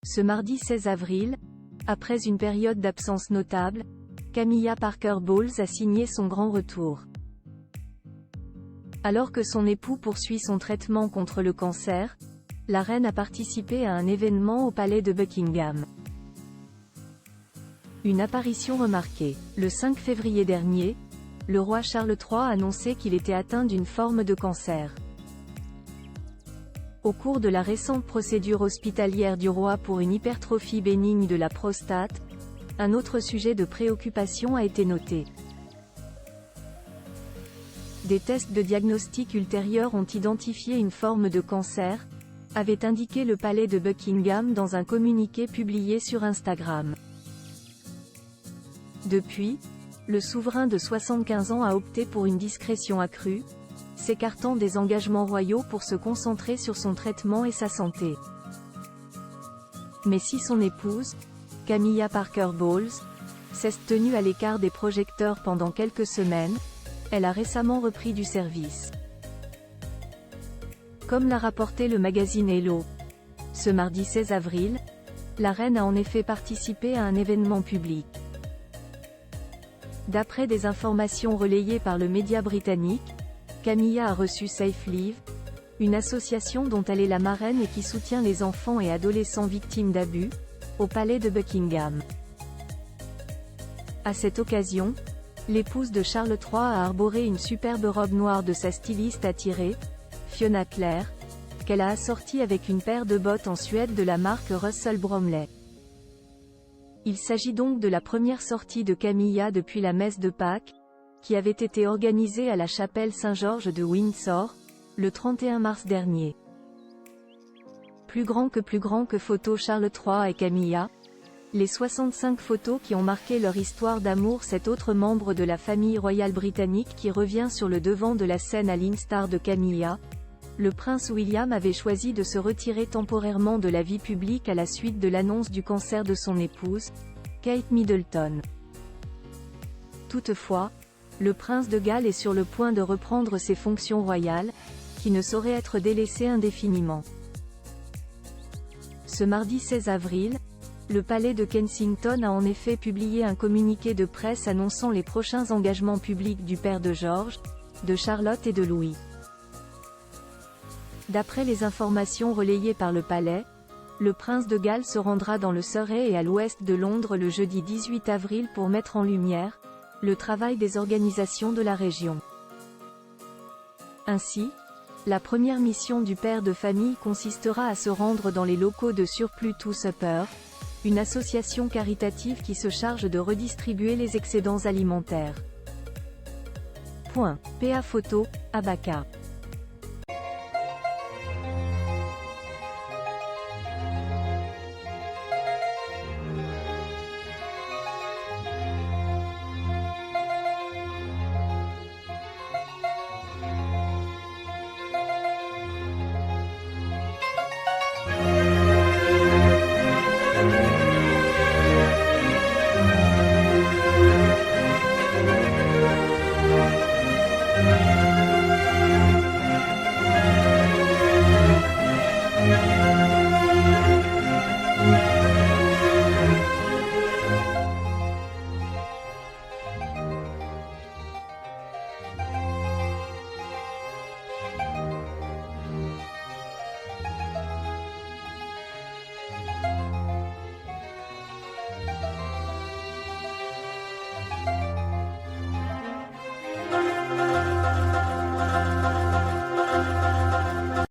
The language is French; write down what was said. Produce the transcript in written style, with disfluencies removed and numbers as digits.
Ce mardi 16 avril, après une période d'absence notable, Camilla Parker Bowles a signé son grand retour. Alors que son époux poursuit son traitement contre le cancer, la reine a participé à un événement au palais de Buckingham. Une apparition remarquée. Le 5 février dernier, le roi Charles III a annoncé qu'il était atteint d'une forme de cancer. Au cours de la récente procédure hospitalière du roi pour une hypertrophie bénigne de la prostate, un autre sujet de préoccupation a été noté. Des tests de diagnostic ultérieurs ont identifié une forme de cancer, avait indiqué le palais de Buckingham dans un communiqué publié sur Instagram. Depuis, le souverain de 75 ans a opté pour une discrétion accrue, s'écartant des engagements royaux pour se concentrer sur son traitement et sa santé. Mais si son épouse, Camilla Parker Bowles, s'est tenue à l'écart des projecteurs pendant quelques semaines, elle a récemment repris du service. Comme l'a rapporté le magazine Hello, ce mardi 16 avril, la reine a en effet participé à un événement public. D'après des informations relayées par le média britannique, Camilla a reçu Safe Leave, une association dont elle est la marraine et qui soutient les enfants et adolescents victimes d'abus, au palais de Buckingham. À cette occasion, l'épouse de Charles III a arboré une superbe robe noire de sa styliste attirée, Fiona Clare, qu'elle a assortie avec une paire de bottes en suède de la marque Russell Bromley. Il s'agit donc de la première sortie de Camilla depuis la messe de Pâques, qui avait été organisée à la chapelle Saint-Georges de Windsor, le 31 mars dernier. Plus grand que photo Charles III et Camilla, les 65 photos qui ont marqué leur histoire d'amour. Cet autre membre de la famille royale britannique qui revient sur le devant de la scène à l'instar de Camilla, le prince William avait choisi de se retirer temporairement de la vie publique à la suite de l'annonce du cancer de son épouse, Kate Middleton. Toutefois, le prince de Galles est sur le point de reprendre ses fonctions royales, qui ne sauraient être délaissées indéfiniment. Ce mardi 16 avril, le palais de Kensington a en effet publié un communiqué de presse annonçant les prochains engagements publics du père de George, de Charlotte et de Louis. D'après les informations relayées par le palais, le prince de Galles se rendra dans le Surrey et à l'ouest de Londres le jeudi 18 avril pour mettre en lumière le travail des organisations de la région. Ainsi, la première mission du père de famille consistera à se rendre dans les locaux de Surplus to Supper, une association caritative qui se charge de redistribuer les excédents alimentaires. PA Photo, Abaka.